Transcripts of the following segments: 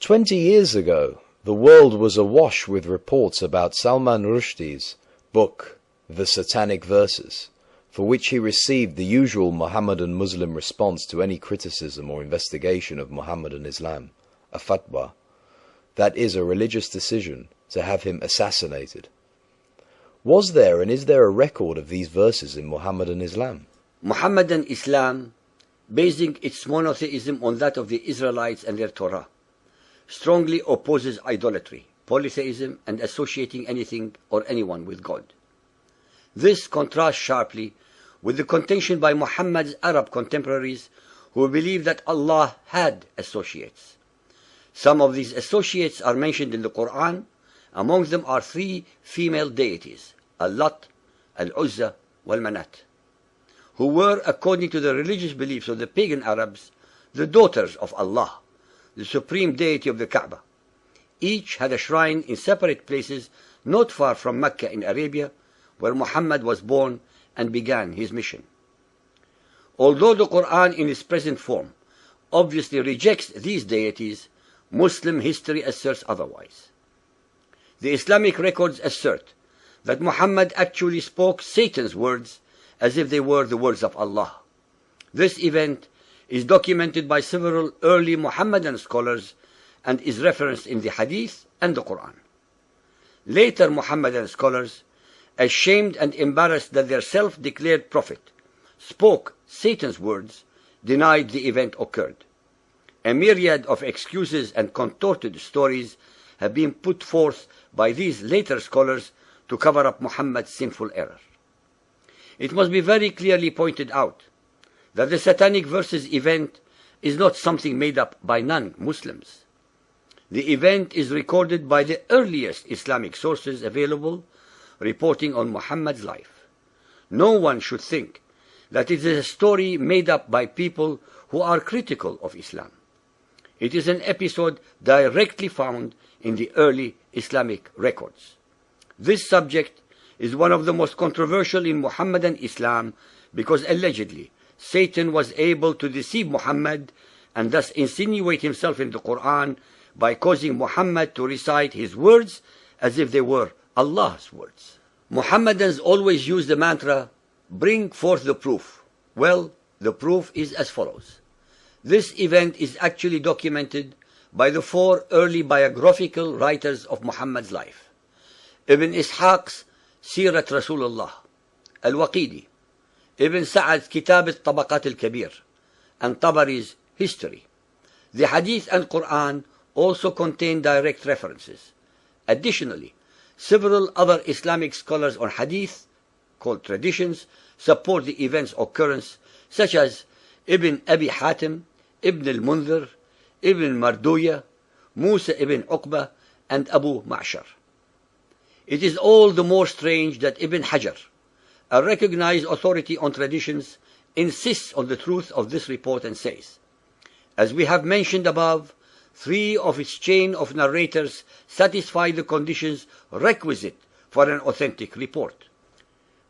20 years ago, the world was awash with reports about Salman Rushdie's book, The Satanic Verses, for which he received the usual Mohammedan Muslim response to any criticism or investigation of Mohammedan Islam, a fatwa, that is, a religious decision to have him assassinated. Was there and is there a record of these verses in Mohammedan Islam? Muhammadan Islam, basing its monotheism on that of the Israelites and their Torah, strongly opposes idolatry, polytheism, and associating anything or anyone with God. This contrasts sharply with the contention by Muhammad's Arab contemporaries who believe that Allah had associates. Some of these associates are mentioned in the Quran. Among them are three female deities, Al-Lat, Al-Uzza, Wal-Manat, who were, according to the religious beliefs of the pagan Arabs, the daughters of Allah, the supreme deity of the Kaaba. Each had a shrine in separate places not far from Mecca in Arabia, where Muhammad was born and began his mission. Although the Quran in its present form obviously rejects these deities, Muslim history asserts otherwise. The Islamic records assert that Muhammad actually spoke Satan's words as if they were the words of Allah. This event is documented by several early Muhammadan scholars and is referenced in the Hadith and the Quran. Later Muhammadan scholars, ashamed and embarrassed that their self-declared prophet spoke Satan's words, denied the event occurred. A myriad of excuses and contorted stories have been put forth by these later scholars to cover up Muhammad's sinful error. It must be very clearly pointed out that the Satanic Verses event is not something made up by non-Muslims. The event is recorded by the earliest Islamic sources available reporting on Muhammad's life. No one should think that it is a story made up by people who are critical of Islam. It is an episode directly found in the early Islamic records. This subject is one of the most controversial in Muhammadan Islam because allegedly Satan was able to deceive Muhammad and thus insinuate himself in the Quran by causing Muhammad to recite his words as if they were Allah's words. Muhammadans always use the mantra, "Bring forth the proof." Well, the proof is as follows. This event is actually documented by the four early biographical writers of Muhammad's life: Ibn Ishaq's Sirat Rasulullah, Al-Waqidi, Ibn Sa'ad's Kitab al-Tabaqat al-Kabir, and Tabari's History. The Hadith and Quran also contain direct references. Additionally, several other Islamic scholars on Hadith, called traditions, support the event's occurrence, such as Ibn Abi Hatim, Ibn al-Munzir, Ibn Marduya, Musa ibn Uqba, and Abu Ma'shar. It is all the more strange that Ibn Hajar, a recognized authority on traditions, insists on the truth of this report and says, as we have mentioned above, three of its chain of narrators satisfy the conditions requisite for an authentic report.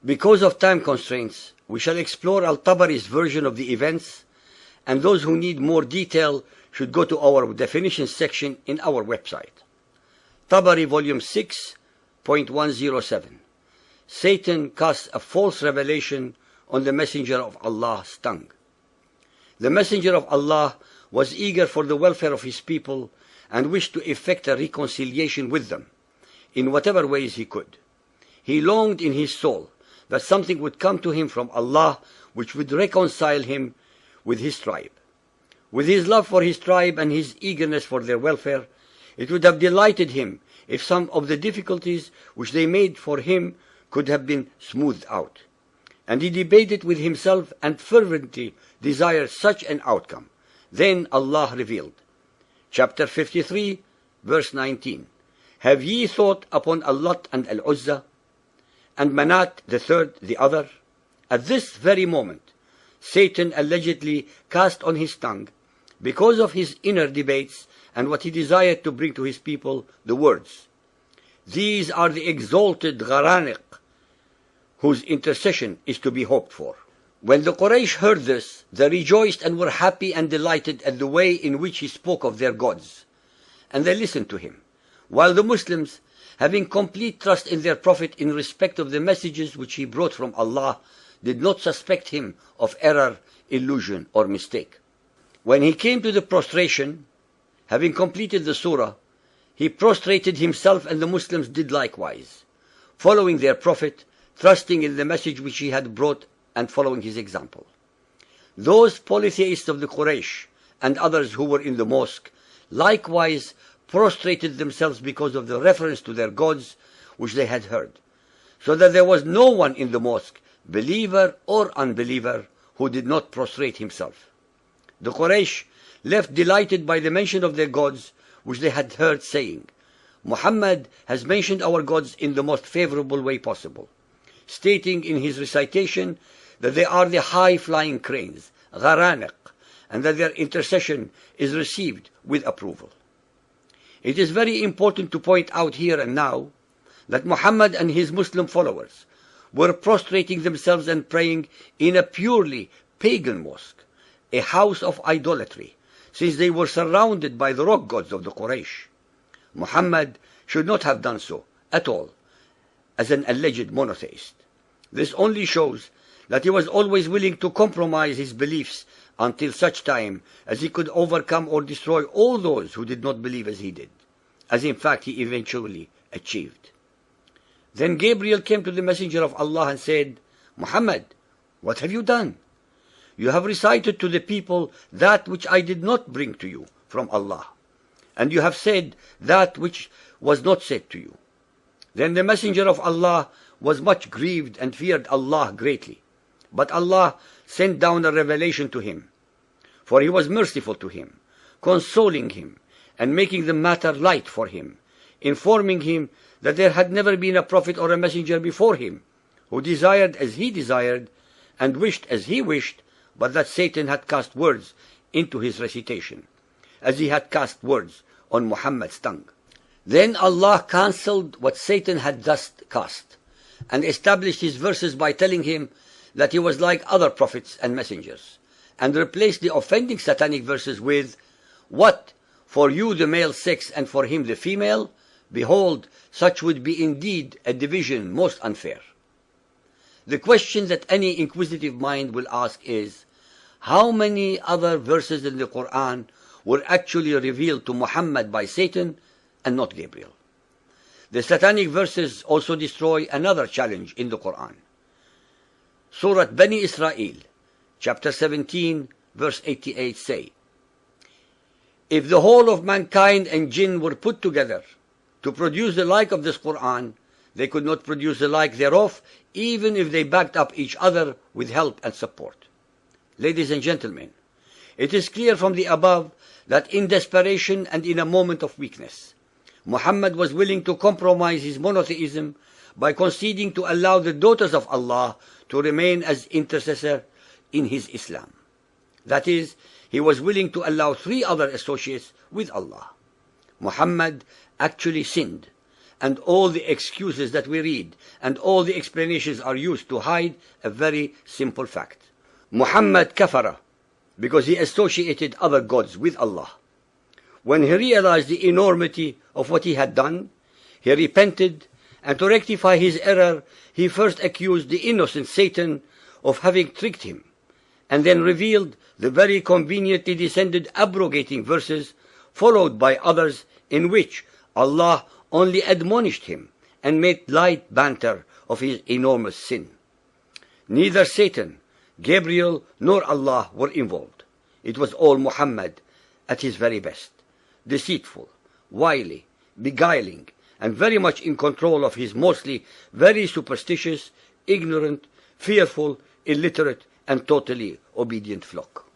Because of time constraints, we shall explore Al-Tabari's version of the events, and those who need more detail should go to our definitions section in our website. Tabari Volume 6.107. Satan casts a false revelation on the Messenger of Allah's tongue. The Messenger of Allah was eager for the welfare of his people and wished to effect a reconciliation with them in whatever ways he could. He longed in his soul that something would come to him from Allah which would reconcile him with his tribe. With his love for his tribe and his eagerness for their welfare, it would have delighted him if some of the difficulties which they made for him could have been smoothed out. And he debated with himself and fervently desired such an outcome. Then Allah revealed, chapter 53, verse 19, "Have ye thought upon Al-Lat and Al-Uzza, and Manat the third the other?" At this very moment, Satan allegedly cast on his tongue, because of his inner debates and what he desired to bring to his people, the words, "These are the exalted Gharaniq, whose intercession is to be hoped for." When the Quraysh heard this, they rejoiced and were happy and delighted at the way in which he spoke of their gods, and they listened to him, while the Muslims, having complete trust in their Prophet in respect of the messages which he brought from Allah, did not suspect him of error, illusion, or mistake. When he came to the prostration, having completed the surah, he prostrated himself, and the Muslims did likewise, following their Prophet, trusting in the message which he had brought and following his example. Those polytheists of the Quraysh and others who were in the mosque likewise prostrated themselves because of the reference to their gods which they had heard, so that there was no one in the mosque, believer or unbeliever, who did not prostrate himself. The Quraysh left delighted by the mention of their gods which they had heard, saying, Muhammad has mentioned our gods in the most favorable way possible, stating in his recitation that they are the high-flying cranes, gharaniq, and that their intercession is received with approval. It is very important to point out here and now that Muhammad and his Muslim followers were prostrating themselves and praying in a purely pagan mosque, a house of idolatry, since they were surrounded by the rock gods of the Quraysh. Muhammad should not have done so at all, as an alleged monotheist. This only shows that he was always willing to compromise his beliefs until such time as he could overcome or destroy all those who did not believe as he did, as in fact he eventually achieved. Then Gabriel came to the Messenger of Allah and said, Muhammad, what have you done? You have recited to the people that which I did not bring to you from Allah, and you have said that which was not said to you. Then the Messenger of Allah was much grieved and feared Allah greatly. But Allah sent down a revelation to him, for he was merciful to him, consoling him, and making the matter light for him, informing him that there had never been a prophet or a messenger before him, who desired as he desired, and wished as he wished, but that Satan had cast words into his recitation, as he had cast words on Muhammad's tongue. Then Allah cancelled what Satan had thus cast, and established his verses by telling him that he was like other prophets and messengers, and replaced the offending satanic verses with, What, for you the male sex and for him the female? Behold, such would be indeed a division most unfair. The question that any inquisitive mind will ask is, how many other verses in the Quran were actually revealed to Muhammad by Satan and not Gabriel? The satanic verses also destroy another challenge in the Quran. Surah Bani Israel, chapter 17, verse 88 say, If the whole of mankind and jinn were put together to produce the like of this Quran, they could not produce the like thereof, even if they backed up each other with help and support. Ladies and gentlemen, it is clear from the above that in desperation and in a moment of weakness, Muhammad was willing to compromise his monotheism by conceding to allow the daughters of Allah to remain as intercessor in his Islam. That is, he was willing to allow 3 other associates with Allah. Muhammad actually sinned, and all the excuses that we read and all the explanations are used to hide a very simple fact. Muhammad kafara, because he associated other gods with Allah. When he realized the enormity of what he had done, he repented, and to rectify his error, he first accused the innocent Satan of having tricked him, and then revealed the very conveniently descended abrogating verses, followed by others in which Allah only admonished him and made light banter of his enormous sin. Neither Satan, Gabriel, nor Allah were involved. It was all Muhammad at his very best, deceitful, wily, beguiling, and very much in control of his mostly very superstitious, ignorant, fearful, illiterate, and totally obedient flock.